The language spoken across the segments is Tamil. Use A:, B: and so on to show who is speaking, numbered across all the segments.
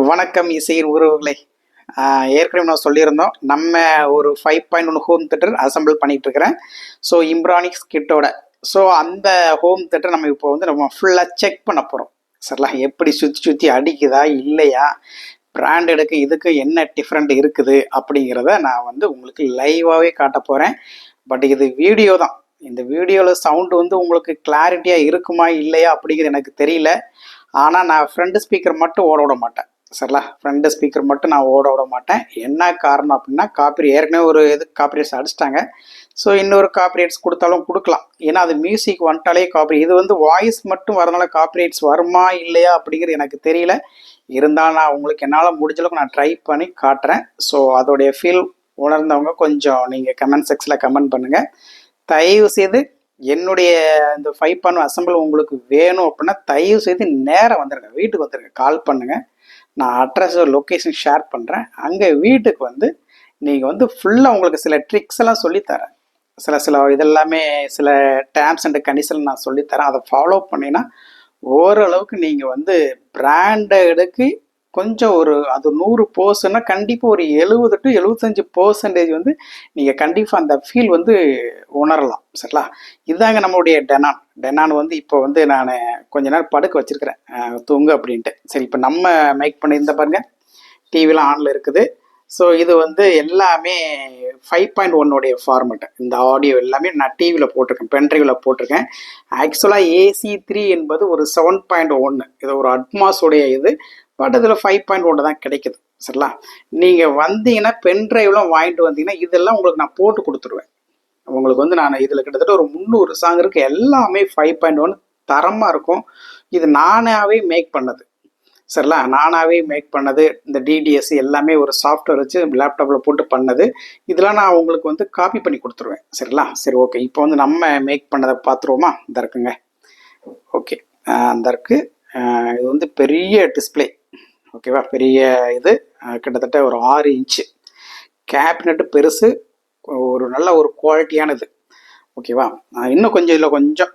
A: வணக்கம் இசை உறவுகளே. ஏற்கனவே நான் சொல்லியிருந்தோம், நம்ம ஒரு 5.1 ஹோம் தேட்டர் அசம்பிள் பண்ணிட்டு இருக்கிறேன். ஸோ இம்ப்ரானிக்ஸ் கிட்டோட. ஸோ அந்த ஹோம் தேட்டர் நம்ம ஃபுல்லாக செக் பண்ண போகிறோம். சரிங்களா? எப்படி சுற்றி சுற்றி அடிக்குதா இல்லையா, பிராண்டடுக்கு இதுக்கு என்ன டிஃப்ரெண்ட் இருக்குது அப்படிங்கிறத நான் உங்களுக்கு லைவாகவே காட்ட போகிறேன். பட் இது வீடியோ தான். இந்த வீடியோவில் சவுண்டு உங்களுக்கு கிளாரிட்டியாக இருக்குமா இல்லையா அப்படிங்கிறது எனக்கு தெரியல. ஆனால் நான் ஃப்ரண்ட் ஸ்பீக்கர் மட்டும் ஓட விட மாட்டேன். சரிங்களா? ஃப்ரண்ட் ஸ்பீக்கர் மட்டும் நான் ஓட விட மாட்டேன். என்ன காரணம் அப்படின்னா, ஏற்கனவே ஒரு காப்பிரைட்ஸ் அடிச்சிட்டாங்க. ஸோ இன்னொரு காப்பிரைட்ஸ் கொடுத்தாலும் கொடுக்கலாம். ஏன்னா அது மியூசிக் வந்துட்டாலே இது வாய்ஸ் மட்டும் வரனால காப்பிரைட்ஸ் வருமா இல்லையா அப்படிங்கிறது எனக்கு தெரியல. இருந்தாலும் நான் உங்களுக்கு என்னால் முடிஞ்சளவுக்கு நான் ட்ரை பண்ணி காட்டுறேன். ஸோ அதோடைய ஃபீல் உணர்ந்தவங்க கொஞ்சம் நீங்கள் கமெண்ட் செக்ஷனில் கமெண்ட் பண்ணுங்கள். தயவு செய்து என்னுடைய இந்த 5.1 அசம்பிள் உங்களுக்கு வேணும் அப்படின்னா தயவு செய்து நேராக வந்துடுங்க, வீட்டுக்கு வந்துடுங்க, கால் பண்ணுங்கள். நான் அட்ரஸ் லொக்கேஷன் ஷேர் பண்ணுறேன். அங்கே வீட்டுக்கு நீங்கள் ஃபுல்லாக உங்களுக்கு சில ட்ரிக்ஸ் எல்லாம் சொல்லித்தரேன். சில இதெல்லாமே சில டேர்ம்ஸ் அண்ட் கண்டிஷன் நான் சொல்லித்தரேன். அதை ஃபாலோ பண்ணினா ஓரளவுக்கு நீங்கள் பிராண்டடுக்கு கொஞ்சம் அது 100% கண்டிப்பாக ஒரு 70 to 75% நீங்கள் கண்டிப்பாக அந்த ஃபீல் உணரலாம். சரிங்களா? இதுதாங்க நம்மளுடைய டெனான் இப்போ நான் கொஞ்ச நேரம் படுக்க வச்சிருக்கிறேன், தூங்கு அப்படின்ட்டு. சரி, இப்போ நம்ம மேக் பண்ணியிருந்த பாருங்க, டிவிலாம் ஆனில் இருக்குது. ஸோ இது எல்லாமே 5.1 ஃபார்மெட்டு. இந்த ஆடியோ எல்லாமே நான் டிவியில் போட்டிருக்கேன், பென்ட்ரைவில் போட்டிருக்கேன். ஆக்சுவலாக AC3 என்பது ஒரு 7.1, இது ஒரு அட்மாஸோடைய இது. பட் இதில் 5.1 தான் கிடைக்குது. சரிங்களா? நீங்கள் வந்தீங்கன்னா பென்ட்ரைவ்லாம் வாங்கிட்டு வந்தீங்கன்னா இதெல்லாம் உங்களுக்கு நான் போட்டு கொடுத்துருவேன். உங்களுக்கு நான் இதில் கிட்டத்தட்ட ஒரு 300 சாங் இருக்குது. எல்லாமே 5.1 தரமாக இருக்கும். இது நானாகவே மேக் பண்ணது. சரிங்களா? நானாகவே மேக் பண்ணது. இந்த DDS எல்லாமே ஒரு சாஃப்ட்வேர் வச்சு லேப்டாப்பில் போட்டு பண்ணது. இதெல்லாம் நான் உங்களுக்கு காப்பி பண்ணி கொடுத்துருவேன். சரிங்களா? சரி, ஓகே. இப்போ நம்ம மேக் பண்ணதை பார்த்துருவோமா? இந்த இருக்குங்க. ஓகே, இந்த இருக்குது. இது பெரிய டிஸ்பிளே. ஓகேவா? பெரிய இது கிட்டத்தட்ட ஒரு 6 இன்ச்சு கேபினெட்டு, பெருசு, ஒரு நல்ல ஒரு குவாலிட்டியானது. ஓகேவா? இன்னும் கொஞ்சம் இல்லை,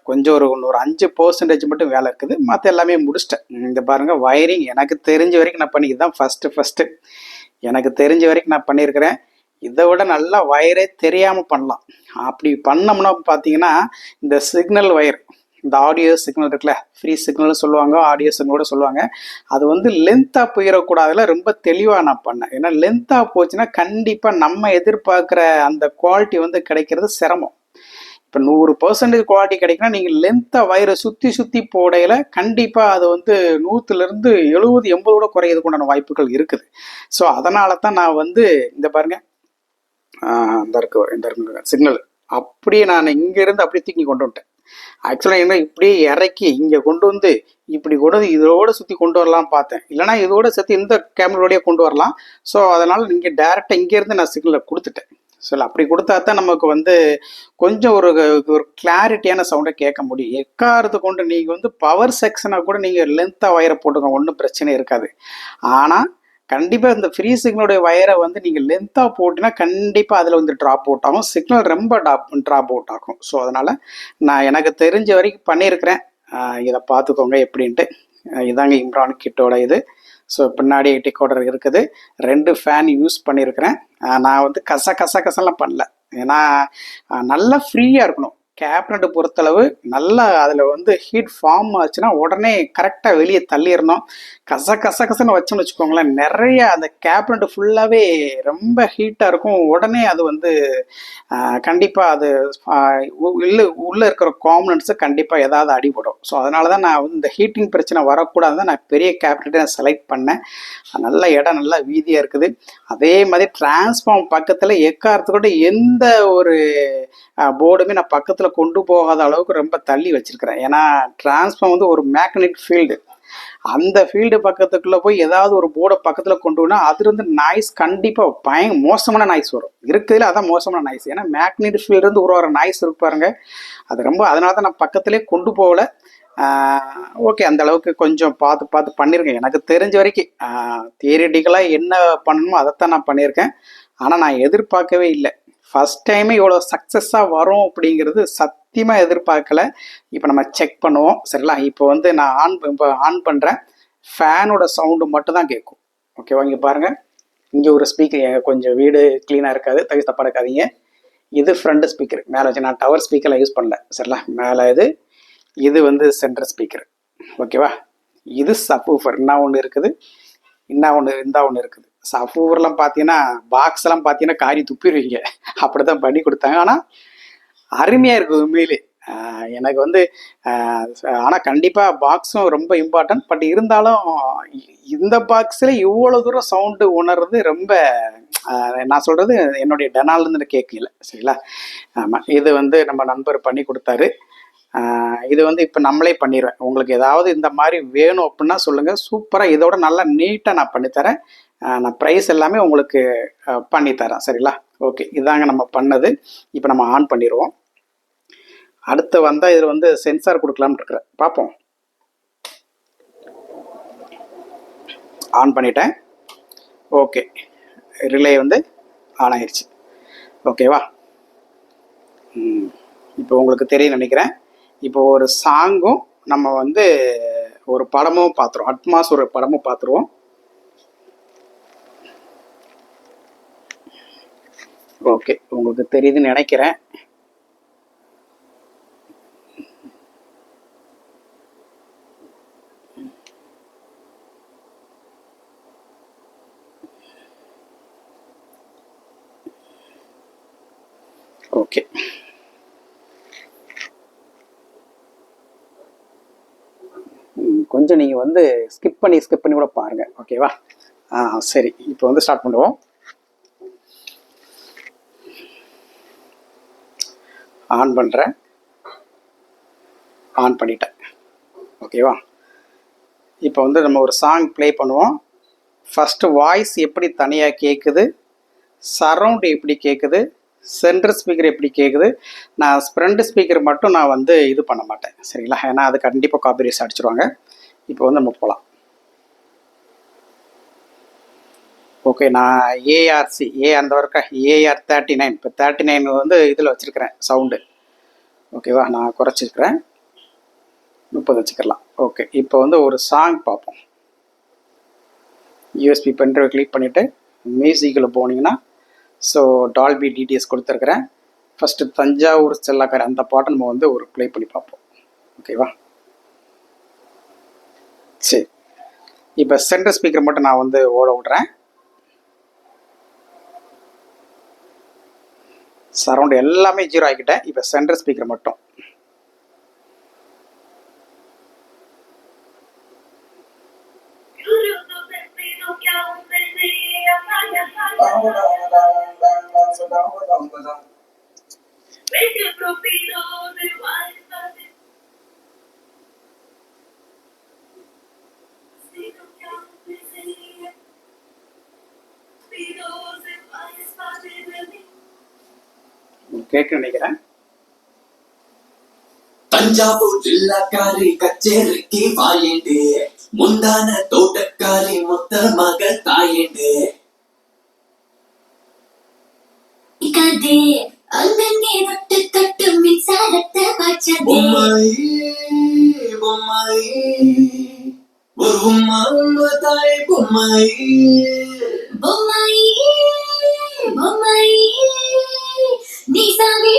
A: கொஞ்சம் ஒரு 5% மட்டும் வேலை இருக்குது. மற்ற எல்லாமே முடிச்சிட்டேன். இந்த பாருங்கள், வயரிங் எனக்கு தெரிஞ்ச வரைக்கும் நான் பண்ணிக்கிது தான் ஃபஸ்ட்டு எனக்கு தெரிஞ்ச வரைக்கும் நான் பண்ணியிருக்கிறேன். இதை விட நல்லா வயரே தெரியாமல் பண்ணலாம். அப்படி பண்ணோம்னா பார்த்தீங்கன்னா, இந்த சிக்னல் வயர், இந்த ஆடியோ சிக்னல் இருக்குல்ல, ஃப்ரீ சிக்னல் சொல்லுவாங்க, ஆடியோ சிக்னலோட சொல்லுவாங்க. அது லென்த்தாக போயிடக்கூடாதுல, ரொம்ப தெளிவாக நான் பண்ணேன். ஏன்னா லென்த்தாக போச்சுன்னா கண்டிப்பாக நம்ம எதிர்பார்க்குற அந்த குவாலிட்டி கிடைக்கிறது சிரமம். இப்போ 100% குவாலிட்டி கிடைக்குன்னா நீங்கள் லென்த்தாக வயரை சுற்றி போடையில் கண்டிப்பாக அது 100-லேருந்து 70-80 கூட குறையிறதுக்கு உண்டான வாய்ப்புகள் இருக்குது. ஸோ அதனால தான் நான் இந்த பாருங்கள், இந்த இருக்கு சிக்னல், அப்படியே நான் இங்கேருந்து அப்படியே தூக்கி கொண்டு வந்துட்டேன். ஆக்சுவலாக என்ன, இப்படியே இறக்கி இங்கே இப்படி இதோட சுற்றி கொண்டு வரலாம் பார்த்தேன். இல்லைனா இதோட சேர்த்து இந்த கேமராவோடய கொண்டு வரலாம். ஸோ அதனால் நீங்கள் டேரெக்டாக இங்கேருந்து நான் சிக்னலை கொடுத்துட்டேன். ஸோ அப்படி கொடுத்தா தான் நமக்கு கொஞ்சம் ஒரு கிளாரிட்டியான சவுண்டை கேட்க முடியும். எக்காரத்து கொண்டு நீங்கள் பவர் செக்ஷனை கூட நீங்கள் லென்த்தாக வயரை போட்டுங்க, ஒன்றும் பிரச்சனை இருக்காது. ஆனால் கண்டிப்பாக இந்த ஃப்ரீ சிக்னலுடைய வயரை நீங்கள் லென்த்தாக போட்டிங்கன்னா கண்டிப்பாக அதில் ட்ராப் அவுட் ஆகும், சிக்னல் ரொம்ப ட்ராப் அவுட் ஆகும். ஸோ அதனால் நான் எனக்கு தெரிஞ்ச வரைக்கும் பண்ணியிருக்கிறேன். இதை பார்த்துக்கோங்க எப்படின்ட்டு. இதாங்க இம்ரான் கிட்டோட இது. ஸோ பின்னாடி டிகோடர் இருக்குது. 2 ஃபேன் யூஸ் பண்ணியிருக்கிறேன். நான் கசலாம் பண்ணல. ஏன்னா நல்லா ஃப்ரீயாக இருக்கணும். கேபினெட்டு பொறுத்தளவு நல்லா அதில் ஹீட் ஃபார்ம் ஆச்சுன்னா உடனே கரெக்டாக வெளியே தள்ளிடணும். கசன்னு வச்சோன்னு வச்சுக்கோங்களேன், நிறைய அந்த கேபினெட்டு ஃபுல்லாகவே ரொம்ப ஹீட்டாக இருக்கும். உடனே அது கண்டிப்பாக அது உள்ளே இருக்கிற காம்பனன்ட்ஸு கண்டிப்பாக ஏதாவது அடிபடும். ஸோ அதனால தான் நான் இந்த ஹீட்டிங் பிரச்சனை வரக்கூடாதுன்னு நான் பெரிய கேபினெட்டை நான் செலக்ட் பண்ணேன். நல்ல இடம், நல்லா வீதியாக இருக்குது. அதே மாதிரி டிரான்ஸ்ஃபார்ம் பக்கத்தில் எக்காரத்துக்கூட எந்த ஒரு போர்டுமே நான் பக்கத்தில் கொண்டு போகாத அளவுக்கு ரொம்ப தள்ளி வச்சிருக்கிறேன். ஏன்னா டிரான்ஸ்ஃபார்ம் ஒரு மேக்னெட் ஃபீல்டு. அந்த ஃபீல்டு பக்கத்துக்குள்ளே போய் ஏதாவது ஒரு போர்டை பக்கத்தில் கொண்டு போனால் அதுலேருந்து நாய்ஸ் கண்டிப்பாக மோசமான நாய்ஸ் வரும். இருக்கிறதுல அதான் மோசமான நாய்ஸ். ஏன்னா மேக்னெட் ஃபீல்டு உருவாகிற நாய்ஸ் இருப்பாருங்க, அது ரொம்ப. அதனால தான் நான் பக்கத்திலே கொண்டு போகல. ஓகே, அந்த அளவுக்கு கொஞ்சம் பார்த்து பண்ணியிருக்கேன். எனக்கு தெரிஞ்ச வரைக்கும் தியரிட்டிக்கலாக என்ன பண்ணணுமோ அதைத்தான் நான் பண்ணியிருக்கேன். ஆனால் நான் எதிர்பார்க்கவே இல்லை, ஃபஸ்ட் டைமே இவ்வளோ சக்ஸஸாக வரும் அப்படிங்கிறது சத்தியமாக எதிர்பார்க்கல. இப்போ நம்ம செக் பண்ணுவோம். சரிங்களா? இப்போ நான் ஆன் பண்ணுறேன். ஃபேனோட சவுண்டு மட்டும் தான் கேட்கும். ஓகேவா? இங்கே பாருங்கள், இங்கே ஒரு ஸ்பீக்கர், கொஞ்சம் வீடு க்ளீனாக இருக்காது, தப்பாக இருக்காதீங்க. இது ஃப்ரண்ட் ஸ்பீக்கர் மேலே வச்சு, நான் டவர் ஸ்பீக்கரில் யூஸ் பண்ணல சரிங்களா. மேலே இது வந்து சென்டர் ஸ்பீக்கர். ஓகேவா? இது சப்வூஃபர். இன்னும் ஒன்று இருக்குது, இந்த ஒன்று இருக்குது. சப்வூஃபர்லாம் பார்த்தீங்கன்னா, பாக்ஸ் எல்லாம் பார்த்தீங்கன்னா காரி துப்பிடுவீங்க, அப்படி தான் பண்ணி கொடுத்தாங்க. ஆனால் அருமையாக இருக்குது உண்மையிலே. எனக்கு வந்து ஆனால் கண்டிப்பாக பாக்ஸும் ரொம்ப இம்பார்ட்டன்ட். பட் இருந்தாலும் இந்த பாக்ஸில் இவ்வளோ தூரம் சவுண்டு உணர்றது ரொம்ப, நான் சொல்கிறது என்னுடைய டெனால்லேருந்து கேட்கல சரிங்களா. ஆமாம், இது வந்து நம்ம நண்பர் பண்ணி கொடுத்தாரு. இது வந்து இப்போ நம்மளே பண்ணிடுவேன். உங்களுக்கு ஏதாவது இந்த மாதிரி வேணும் அப்படின்னா சொல்லுங்கள், சூப்பராக இதோட நல்லா நீட்டாக நான் பண்ணித்தரேன். நான் ப்ரைஸ் எல்லாமே உங்களுக்கு பண்ணித்தரேன் சரிங்களா. ஓகே, இதாங்க நம்ம பண்ணது. இப்போ நம்ம ஆன் பண்ணிடுவோம். அடுத்து வந்தால் இதில் வந்து சென்சார் கொடுக்கலாம்னு இருக்கிறேன், பார்ப்போம். ஆன் பண்ணிட்டேன். ஓகே, ரிலே வந்து ஆன் ஆயிடுச்சு. ஓகேவா? இப்போ உங்களுக்கு தெரியும் நினைக்கிறேன். இப்போ ஒரு சாங்கும் நம்ம வந்து ஒரு படமும் பார்த்துருவோம், அட்மாஸ் ஒரு படமும் பார்த்துருவோம். ஓகே, உங்களுக்கு தெரியுதுன்னு நினைக்கிறேன். ஓகே, கொஞ்சம் நீங்கள் வந்து ஸ்கிப் பண்ணி கூட பாருங்கள். ஓகேவா? சரி, இப்போ வந்து ஸ்டார்ட் பண்ணுவோம். ஆன் பண்ணுறேன். ஆன் பண்ணிட்டேன். ஓகேவா? இப்போ வந்து நம்ம ஒரு சாங் ப்ளே பண்ணுவோம். ஃபஸ்ட்டு வாய்ஸ் எப்படி தனியாக கேட்குது, சரவுண்டு எப்படி கேட்குது, சென்டர் ஸ்பீக்கர் எப்படி கேட்குது. நான் ஃப்ரண்ட் ஸ்பீக்கர் மட்டும் நான் வந்து இது பண்ண மாட்டேன் சரிங்களா, ஏன்னா அது கண்டிப்பாக காப்பிரைட்ஸ் அடிச்சிருவாங்க. இப்போ வந்து நம்ம போகலாம். ஓகே, நான் ஏஆர்சி அந்த வரைக்கும் ஏஆர் 39, இப்போ 39 வந்து இதில் வச்சுருக்கிறேன் சவுண்டு. ஓகேவா? நான் குறைச்சிருக்கிறேன், 30 வச்சுக்கலாம். ஓகே, இப்போ வந்து ஒரு சாங் பார்ப்போம். யூஎஸ்பி பென்ட்ரைவ் கிளிக் பண்ணிவிட்டு மியூசிக்கில் போனீங்கன்னா, ஸோ டால்பி டிடிஎஸ் கொடுத்துருக்குறேன். ஃபஸ்ட்டு தஞ்சாவூர் செல்லாக்கார அந்த பாட்டை நம்ம வந்து ஒரு ப்ளே பண்ணி பார்ப்போம். ஓகேவா? சரி, இப்போ சென்டர் ஸ்பீக்கர் மட்டும் நான் வந்து ஓட விட்றேன். சரௌண்ட் எல்லாமே 0 ஆகிக்கிட்டேன். இப்போ சென்டர் ஸ்பீக்கர் மட்டும். கேட்க நினைக்கிறேன்.
B: தஞ்சாவூர் ஜில்லாக்காரி கச்சேரிக்கு வாயேண்டு, முந்தான தோட்டக்காரி மொத்த மக தாயேண்டு. அங்கங்கே தொட்டு தொட்டு மின்சாரத்தை பாய்ச்சதே. பொம்மாயி பொம்மாயி ஒரு உம்மா தாய் பொம்மாயி பொம்மாயி பொம்மாயி நீ சாமி.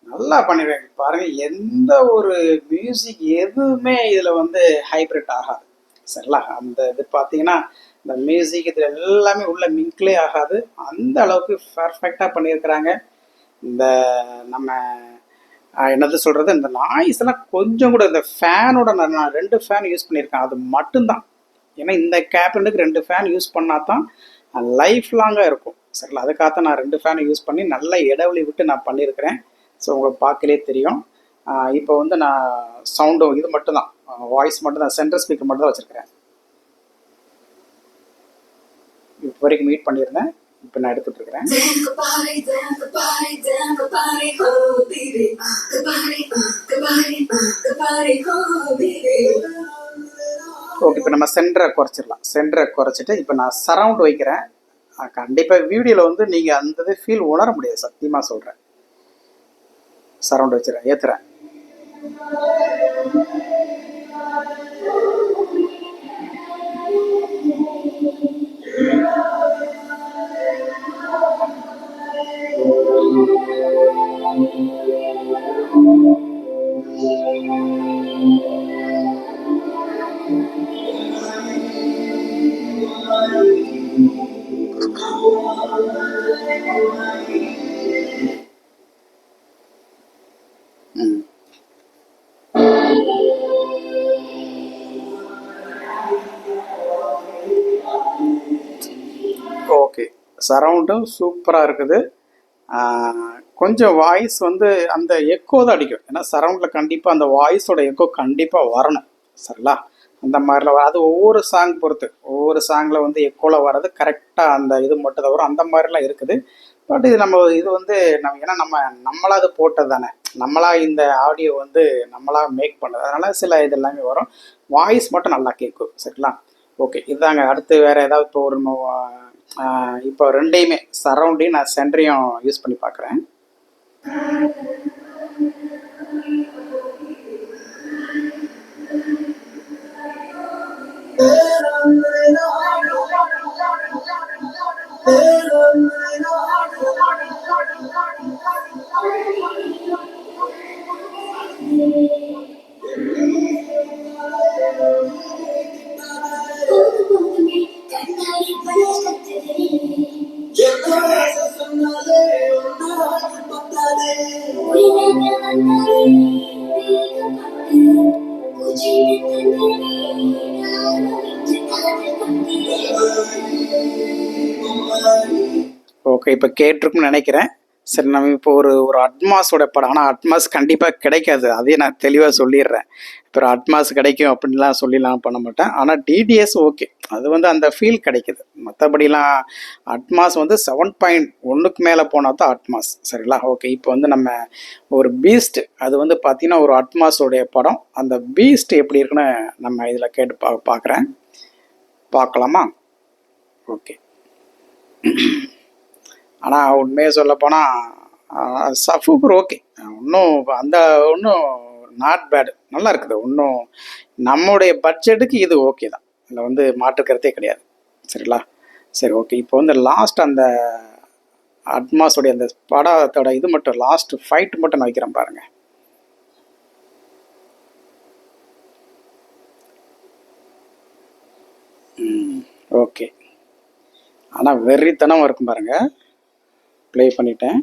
A: நல்லா பண்ணிடுவேன் பாருங்க. எந்த ஒரு மியூசிக் எதுவுமே இதில் வந்து ஹைப்ரிட் ஆகாது சரிங்களா. அந்த இது பார்த்தீங்கன்னா இந்த மியூசிக் இதில் எல்லாமே உள்ள மிங்க்லே ஆகாது. அந்த அளவுக்கு பர்ஃபெக்டாக பண்ணியிருக்கிறாங்க. இந்த நம்ம என்னது சொல்கிறது, இந்த நாய்ஸ் எல்லாம் கொஞ்சம் கூட, இந்த ஃபேனோட நான் 2 ஃபேன் யூஸ் பண்ணியிருக்கேன், அது மட்டும்தான். ஏன்னா இந்த கேபினுக்கு 2 ஃபேன் யூஸ் பண்ணால் தான் லைஃப் லாங்காக இருக்கும் சரிங்களா. அதுக்காகத்தான் நான் 2 ஃபேன் யூஸ் பண்ணி நல்ல இடைவெளி விட்டு நான் பண்ணியிருக்கிறேன். ஸோ உங்களுக்கு பார்க்கலே தெரியும். இப்போ வந்து நான் சவுண்டும் இது மட்டும்தான், வாய்ஸ் மட்டும்தான், சென்டர் ஸ்பீக்கர் மட்டும் தான் வச்சுருக்கிறேன். இப்போ வரைக்கும் மீட் பண்ணியிருந்தேன், இப்போ நான் எடுத்துட்ருக்கிறேன். ஓகே, இப்போ நம்ம சென்டரை குறைச்சிடலாம். சென்டரை குறைச்சிட்டு இப்போ நான் சரவுண்ட் வைக்கிறேன். கண்டிப்பாக வீடியோவில் வந்து நீங்கள் அந்த இது ஃபீல் உணர முடியாது, சத்தியமாக சொல்கிறேன். சரவுண்ட் வச்சுறேன், ஏற்றுறேன். சரவுண்டும் சூப்பராக இருக்குது. கொஞ்சம் வாய்ஸ் வந்து அந்த எக்கோ தான் அடிக்கும். ஏன்னா சரவுண்டில் கண்டிப்பாக அந்த வாய்ஸோட எக்கோ கண்டிப்பாக வரணும். சரிங்களா? அந்த மாதிரிலாம் அது ஒவ்வொரு சாங் பொறுத்து, ஒவ்வொரு சாங்கில் வந்து எக்கோவில் வர்றது கரெக்டாக அந்த இது மட்டும் தான் வரும். அந்த மாதிரிலாம் இருக்குது. பட் இது இது வந்து ஏன்னா நம்மளா அது போட்டது தானே, நம்மளா இந்த ஆடியோ வந்து நம்மளா மேக் பண்ணது, அதனால சில இது எல்லாமே வரும். வாய்ஸ் மட்டும் நல்லா கேட்கும். சரிங்களா? ஓகே, இதுதாங்க. அடுத்து வேறு ஏதாவது இப்போ ஒரு இப்போ ரெண்டையுமே சரௌண்டையும் நான் சென்டரையும் யூஸ் பண்ணி பார்க்குறேன். ஓகே, இப்போ கேட்டிருக்குன்னு நினைக்கிறேன். சரி, நம்ம இப்போ ஒரு அட்மாஸோட படம், ஆனால் அட்மாஸ் கண்டிப்பாக கிடைக்காது, அதையும் நான் தெளிவாக சொல்லிடுறேன். இப்போ அட்மாஸ் கிடைக்கும் அப்படின்லாம் சொல்லிலாம் பண்ண மாட்டேன். ஆனால் டிடிஎஸ் ஓகே, அது வந்து அந்த ஃபீல் கிடைக்குது. மற்றபடிலாம் அட்மாஸ் வந்து 7.1க்கு மேலே போனால் தான் அட்மாஸ். சரிங்களா? ஓகே, இப்போ வந்து நம்ம ஒரு பீஸ்ட், அது வந்து பார்த்திங்கன்னா ஒரு அட்மாஸோடைய படம். அந்த பீஸ்ட் எப்படி இருக்குன்னு நம்ம இதில் கேட்டு பார்க்குறேன். பார்க்கலாமா? ஓகே. ஆனால் உண்மையை சொல்லப்போனால் சஃபூபர் ஓகே, ஒன்றும் நாட் பேடு, நல்லா இருக்குது. ஒன்றும் நம்முடைய பட்ஜெட்டுக்கு இது ஓகே தான், இதில் வந்து மாற்றுக்கிறதே கிடையாது. சரிங்களா? சரி, ஓகே. இப்போ வந்து லாஸ்ட் அந்த அட்மாஸோடைய அந்த படத்தோட இது மட்டும், லாஸ்ட் ஃபைட் மட்டும் நான் வைக்கிறேன் பாருங்கள். ஓகே, ஆனால் வெறித்தனமாக இருக்கும் பாருங்கள். ப்ளே பண்ணிட்டேன்.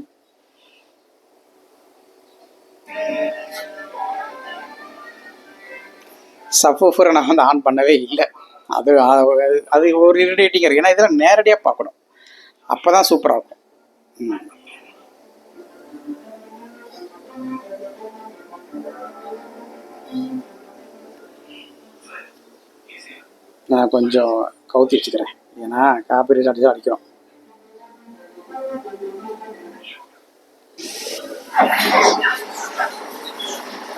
A: சப்வூஃபரை நான் வந்து ஆன் பண்ணவே இல்லை. அது ஒரு இரிட்டேட்டிங் இருக்குது. ஏன்னா இதெல்லாம் நேரடியாக பார்க்கணும், அப்போ தான் சூப்பராக இருக்கும். நான் கொஞ்சம் கவுத்தி வச்சுக்கிறேன், ஏன்னா காப்பி அடிச்சு அடிக்கிறோம்.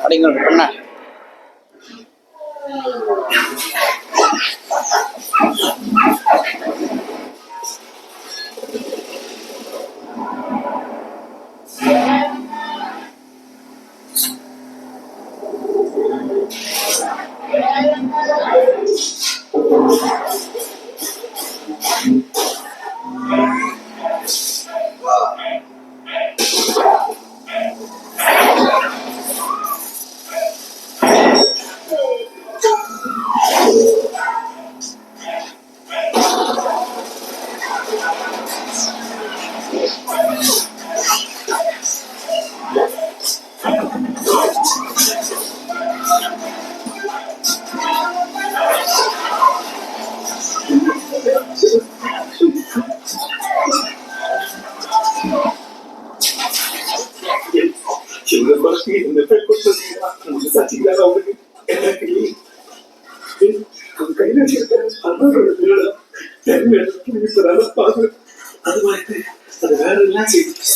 A: அப்படிங்கிற பண்ண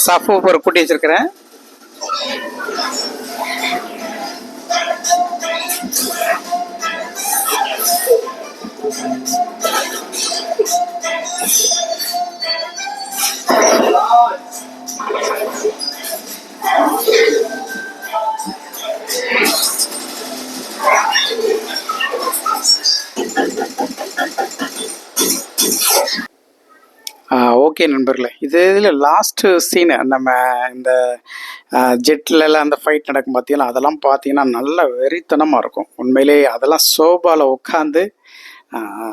A: சப்வூஃபர் கூட்டி வச்சிருக்கிறேன். ஓகே நண்பர்களே, இதில் லாஸ்ட்டு சீனு நம்ம இந்த ஜெட்லலாம் அந்த ஃபைட் நடக்கும் பார்த்தீங்களா, அதெல்லாம் பார்த்தீங்கன்னா நல்ல வெறித்தனமாக இருக்கும் உண்மையிலே. அதெல்லாம் சோபாவில் உட்காந்து,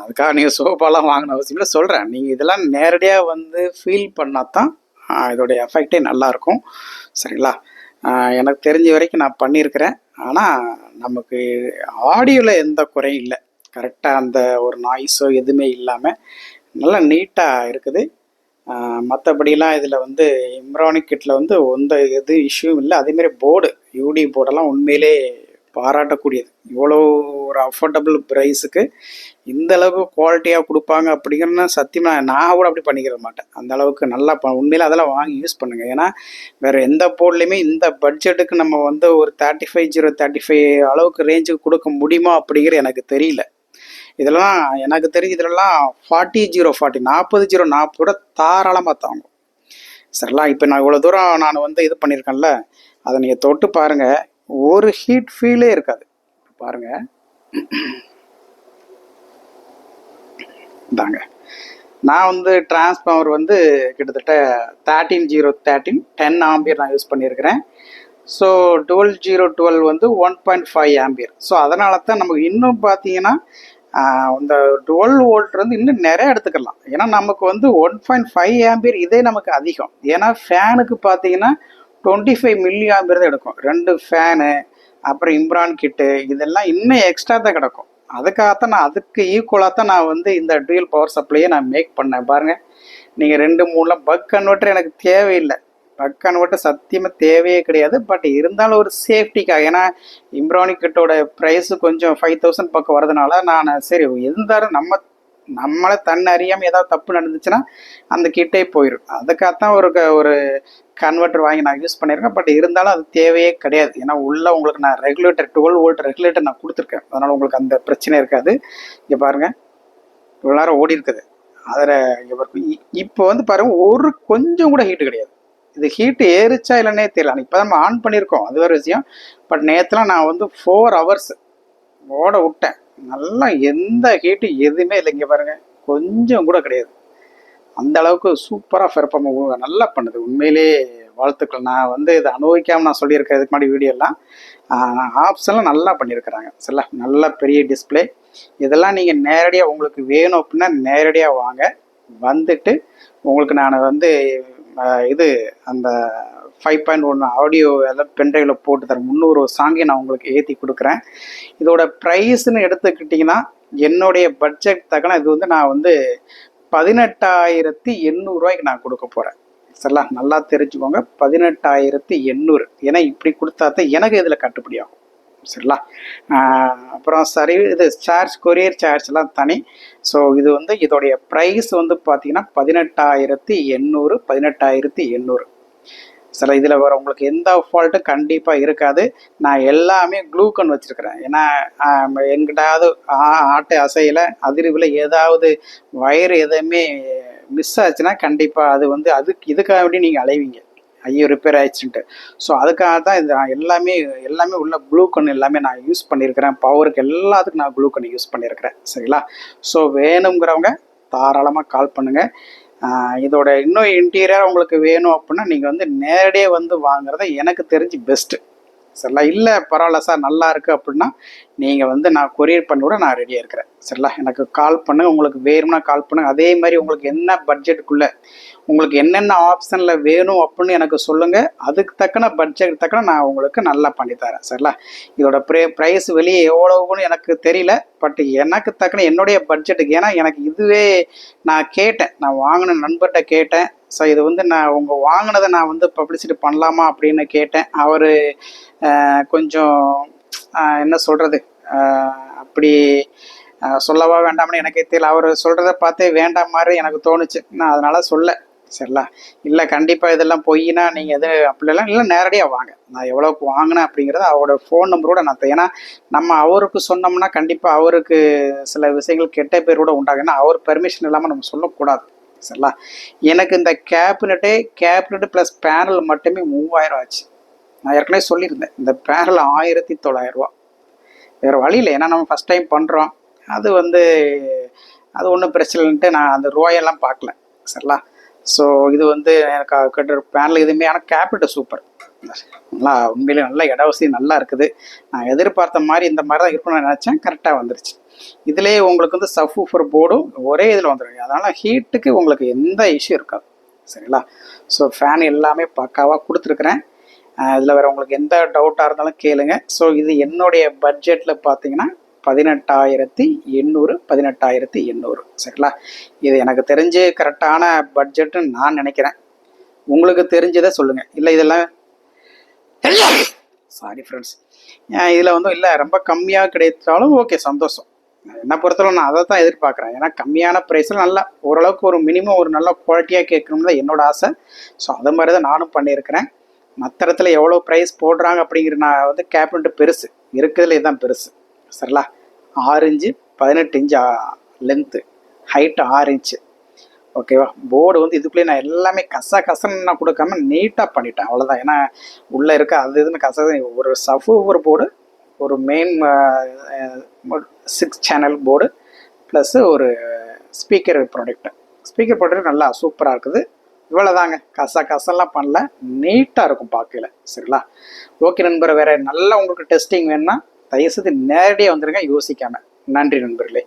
A: அதுக்காக நீங்கள் சோபாலாம் வாங்கின அவசியம் இல்லை, சொல்கிறேன். நீங்கள் இதெல்லாம் நேரடியாக வந்து ஃபீல் பண்ணால் தான் இதோடைய எஃபெக்டே நல்லாயிருக்கும். சரிங்களா? எனக்கு தெரிஞ்ச வரைக்கும் நான் பண்ணியிருக்கிறேன். ஆனால் நமக்கு ஆடியோவில் எந்த குறையும் இல்லை, கரெக்டாக அந்த ஒரு நாய்ஸோ எதுவுமே இல்லாமல் நல்லா நீட்டாக இருக்குது. மற்றபடிலாம் இதில் வந்து இம்ரானிக் கிட்டில் வந்து எந்த இது இஷ்யூவும் இல்லை. அதேமாரி போர்டு யூடி போர்டெல்லாம் உண்மையிலே பாராட்டக்கூடியது. இவ்வளோ ஒரு அஃபோர்டபுள் ப்ரைஸுக்கு இந்த அளவுக்கு குவாலிட்டியாக கொடுப்பாங்க அப்படிங்கிறனா சத்தியமாக நான் கூட அப்படி பண்ணிக்கிற மாட்டேன். அந்த அளவுக்கு நல்லா உண்மையிலே அதெல்லாம் வாங்கி யூஸ் பண்ணுங்கள். ஏன்னா வேறு எந்த போர்ட்லேயுமே இந்த பட்ஜெட்டுக்கு நம்ம வந்து ஒரு 35 அளவுக்கு ரேஞ்சுக்கு கொடுக்க முடியுமா அப்படிங்கிற எனக்கு தெரியல. இதெல்லாம் எனக்கு தெரிஞ்சு இதெல்லாம் 40 தாராளமாக தாங்கும். சரிங்களா? இப்போ நான் இவ்வளோ தூரம் நான் வந்து இது பண்ணியிருக்கேன்ல, அதை நீங்கள் தொட்டு பாருங்கள், ஒரு ஹீட் ஃபீலே இருக்காது. பாருங்கள், இதாங்க நான் வந்து டிரான்ஸ்ஃபார்மர் வந்து கிட்டத்தட்ட 10 ஆம்பியர் நான் யூஸ் பண்ணியிருக்கிறேன். ஸோ 12 வந்து 1.5 ஆம்பியர். ஸோ அதனால தான் நமக்கு இன்னும் பார்த்தீங்கன்னா இந்த 12 வோல்ட் வந்து இன்னும் நிறைய எடுத்துக்கலாம். ஏன்னா நமக்கு வந்து 1.5 ஆம்பியர் இதே நமக்கு அதிகம். ஏன்னா ஃபேனுக்கு பார்த்தீங்கன்னா 25 மில்லி ஆம்பியர் தான் எடுக்கும். 2 ஃபேனு அப்புறம் இம்ரான் கிட்டு இதெல்லாம் இன்னும் எக்ஸ்ட்ரா தான் கிடக்கும். அதுக்காகத்தான் நான் அதுக்கு ஈக்குவலாக தான் நான் வந்து இந்த டூயல் பவர் சப்ளையை நான் மேக் பண்ணேன். பாருங்கள், நீங்கள் 2-3 பக் கன்வெர்ட்டர் எனக்கு தேவையில்லை. பக் கன்வெர்ட்டர் சத்தியமாக தேவையே கிடையாது. பட் இருந்தாலும் ஒரு சேஃப்டிக்காக, ஏன்னா இம்ரானிக் கிட்டோட ப்ரைஸு கொஞ்சம் 5000 பக்கம் வரதுனால நான் சரி இருந்தாலும் நம்மளை தன்னை அறியாமல் ஏதாவது தப்பு நடந்துச்சுன்னா அந்த கிட்டே போயிடும். அதுக்காகத்தான் ஒரு கன்வெர்ட்டர் வாங்கி நான் யூஸ் பண்ணியிருக்கேன். பட் இருந்தாலும் அது தேவையே கிடையாது. ஏன்னா உள்ள உங்களுக்கு நான் ரெகுலேட்டர் 12 வோல்ட் ரெகுலேட்டர் நான் கொடுத்துருக்கேன். அதனால் உங்களுக்கு அந்த பிரச்சனை இருக்காது. இங்கே பாருங்கள், இவ்வளோ நேரம் ஓடி இருக்குது. அதில் இப்போ வந்து பாருங்கள், ஒரு கொஞ்சம் கூட ஹீட்டு கிடையாது. இது ஹீட்டு ஏறிச்சா இல்லைன்னே தெரியல. இப்போ நம்ம ஆன் பண்ணியிருக்கோம், அது வேறு விஷயம். பட் நேற்றுலாம் நான் வந்து 4 ஹவர்ஸ் ஓட விட்டேன். நல்லா எந்த ஹீட்டு எதுவுமே இல்லைங்க. பாருங்கள், கொஞ்சம் கூட கிடையாது. அந்த அளவுக்கு சூப்பராக பெர்ஃபார்ம் நல்லா பண்ணுது. உண்மையிலே வாழ்த்துக்கள். நான் வந்து இதை அனுபவிக்காமல் நான் சொல்லியிருக்கேன் இதுக்கு முன்னாடி வீடியோலாம். ஆப்ஷன்லாம் நல்லா பண்ணியிருக்கிறாங்க. சரிங்களா? நல்ல பெரிய டிஸ்பிளே. இதெல்லாம் நீங்கள் நேரடியாக உங்களுக்கு வேணும் அப்படின்னா நேரடியாக வாங்க. வந்துட்டு உங்களுக்கு நான் வந்து இது அந்த 5.1 ஆடியோ எல்லாம் பென்ட்ரைவில் போட்டு தரேன். 300 சாங்கை நான் உங்களுக்கு ஏற்றி கொடுக்குறேன். இதோட ப்ரைஸ்ன்னு எடுத்துக்கிட்டிங்கன்னா என்னுடைய பட்ஜெட் தக்கன இது வந்து நான் வந்து 18,800 நான் கொடுக்க போகிறேன். சரிங்களா? நல்லா தெரிஞ்சுக்கோங்க, 18,800. ஏன்னா இப்படி கொடுத்தா தான் எனக்கு இதில் கட்டுப்படி ஆகும். சரிங்களா? அப்புறம் சரி, இது சார்ஜ், கொரியர் சார்ஜ்லாம் தனி. ஸோ இது வந்து இதோடைய ப்ரைஸ் வந்து பார்த்தீங்கன்னா 18,800. சரி, இதில் வர உங்களுக்கு எந்த ஃபால்ட்டும் கண்டிப்பாக இருக்காது. நான் எல்லாமே க்ளூகன் வச்சுருக்கிறேன். ஏன்னா எங்கிட்டாவது ஆட்டை அசையில் அதிர்வில் ஏதாவது வயர் எதுவுமே மிஸ் ஆச்சுன்னா கண்டிப்பாக அது வந்து இதுக்காக வேண்டி நீங்கள் அலைவீங்க, ஐயோ ரிப்பேர் ஆயிடுச்சுன்ட்டு. ஸோ அதுக்காக தான் இது நான் எல்லாமே உள்ள க்ளூகன் எல்லாமே நான் யூஸ் பண்ணியிருக்கிறேன். பவருக்கு எல்லாத்துக்கும் நான் க்ளூகன் யூஸ் பண்ணியிருக்கிறேன். சரிங்களா? ஸோ வேணுங்கிறவங்க தாராளமாக கால் பண்ணுங்கள். இதோட இன்னும் இன்டீரியர் உங்களுக்கு வேணும் அப்படின்னா நீங்கள் வந்து நேரடியாக வந்து வாங்குறத எனக்கு தெரிஞ்சு பெஸ்ட்டு. சரிங்களா? இல்லை பரவாயில்ல சார் நல்லா இருக்குது அப்படின்னா நீங்கள் வந்து நான் கொரியர் பண்ணி கூட நான் ரெடியாக இருக்கிறேன். சரிங்களா? எனக்கு கால் பண்ணுங்கள், உங்களுக்கு வேணும்னா கால் பண்ணுங்கள். அதே மாதிரி உங்களுக்கு என்ன பட்ஜெட்டுக்குள்ளே உங்களுக்கு என்னென்ன ஆப்ஷனில் வேணும் அப்படின்னு எனக்கு சொல்லுங்கள். அதுக்கு தக்கன பட்ஜெட் தக்கன நான் உங்களுக்கு நல்லா பண்ணித்தரேன். சரிங்களா? இதோட ப்ரைஸ் வெளியே எவ்வளவுன்னு எனக்கு தெரியல. பட் எனக்கு தக்கன என்னுடைய பட்ஜெட்டுக்கு, ஏன்னா எனக்கு இதுவே நான் கேட்டேன், நான் வாங்கின நண்பர்கிட்ட கேட்டேன். ஸோ இது வந்து நான் உங்கள் வாங்கினதை நான் வந்து பப்ளிசிட்டி பண்ணலாமா அப்படின்னு கேட்டேன். அவர் கொஞ்சம் என்ன சொல்கிறது, அப்படி சொல்லவா வேண்டாம்னு எனக்கே தெரியல. அவர் சொல்கிறத பார்த்தே வேண்டாம் மாதிரி எனக்கு தோணுச்சு. நான் அதனால் சொல்ல. சரிங்களா? இல்லை கண்டிப்பாக இதெல்லாம் பொய்னா நீங்கள் எது அப்படிலாம் இல்லை, நேரடியாக வாங்க. நான் எவ்வளோக்கு வாங்கினேன் அப்படிங்கிறத அவரோட ஃபோன் நம்பரோட நான் ஏன்னா நம்ம அவருக்கு சொன்னோம்னா கண்டிப்பாக அவருக்கு சில விஷயங்கள் கெட்ட பேர் கூட உண்டாகும். ஏன்னா அவர் பெர்மிஷன் இல்லாமல் நம்ம சொல்லக்கூடாது. சரிங்களா? எனக்கு இந்த கேபினெட்டு ப்ளஸ் பேனல் மட்டுமே 3000 ஆச்சு. நான் ஏற்கனவே சொல்லியிருந்தேன், இந்த பேனல் 1900. வேறு வழி இல்லை, ஏன்னா நம்ம ஃபஸ்ட் டைம் பண்ணுறோம். அது வந்து அது ஒன்றும் பிரச்சனை இல்லைன்ட்டு நான் அந்த ரூபாயெல்லாம் பார்க்கல. சரிங்களா? ஸோ இது வந்து எனக்கு கட்டுற பேனல் எதுவுமே, ஆனால் கேபினெட் சூப்பர். நல்லா உண்மையிலே நல்ல இடவசதி நல்லா இருக்குது. நான் எதிர்பார்த்த மாதிரி இந்த மாதிரி தான் இருக்கணும்னு நினச்சேன். கரெக்டாக வந்துருச்சு. இதிலே உங்களுக்கு வந்து சப்வூஃபர் போர்டும் ஒரே இதில் வந்துடுங்க. அதனால் ஹீட்டுக்கு உங்களுக்கு எந்த இஷ்யூ இருக்காது. சரிங்களா? ஸோ ஃபேன் எல்லாமே பக்காவாக கொடுத்துருக்குறேன். இதில் வேறு உங்களுக்கு எந்த டவுட்டாக இருந்தாலும் கேளுங்க. ஸோ இது என்னுடைய பட்ஜெட்டில் பார்த்தீங்கன்னா 18,800 18,800 சரிங்களா. இது எனக்கு தெரிஞ்சு கரெக்டான பட்ஜெட்டுன்னு நான் நினைக்கிறேன். உங்களுக்கு தெரிஞ்சதை சொல்லுங்கள். இல்லை இதெல்லாம் சாரி ஃப்ரெண்ட்ஸ், இதில் வந்து இல்லை ரொம்ப கம்மியாக கிடைத்தாலும் ஓகே, சந்தோஷம். என்னை பொறுத்தளவு நான் அதை தான் எதிர்பார்க்குறேன். ஏன்னா கம்மியான ப்ரைஸில் நல்லா ஓரளவுக்கு ஒரு மினிமம் ஒரு நல்ல குவாலிட்டியாக கேட்கணும்னு தான் என்னோட ஆசை. ஸோ அது மாதிரி தான் நானும் பண்ணியிருக்கிறேன். மற்ற இடத்துல எவ்வளோ ப்ரைஸ் போடுறாங்க அப்படிங்கிற நான் வந்து கேபினெட்டு பெருசு இருக்கிறதுல இதுதான் பெருசு சரிங்களா. 6 inch 18 inch length, height 6 inch ஓகேவா. போர்டு வந்து இதுக்குள்ளேயே நான் எல்லாமே கசன்னு நான் கொடுக்காம நீட்டாக பண்ணிட்டேன், அவ்வளோதான். ஏன்னா உள்ளே இருக்க அது இதுன்னு ஒரு சஃபூஃபர் போர்டு, ஒரு மெயின் 6 சேனல் போர்டு ப்ளஸ்ஸு ஒரு ஸ்பீக்கர் ப்ராடக்ட் நல்லா சூப்பராக இருக்குது. இவ்வளோதாங்க, கசெல்லாம் பண்ணல, நீட்டாக இருக்கும் பார்க்கல சரிங்களா. ஓகே நண்பர், வேறு நல்லா உங்களுக்கு டெஸ்டிங் வேணும்னா தயவுசெய்து நேரடியாக வந்துடுங்க யோசிக்காமல். நன்றி நண்பர்களே.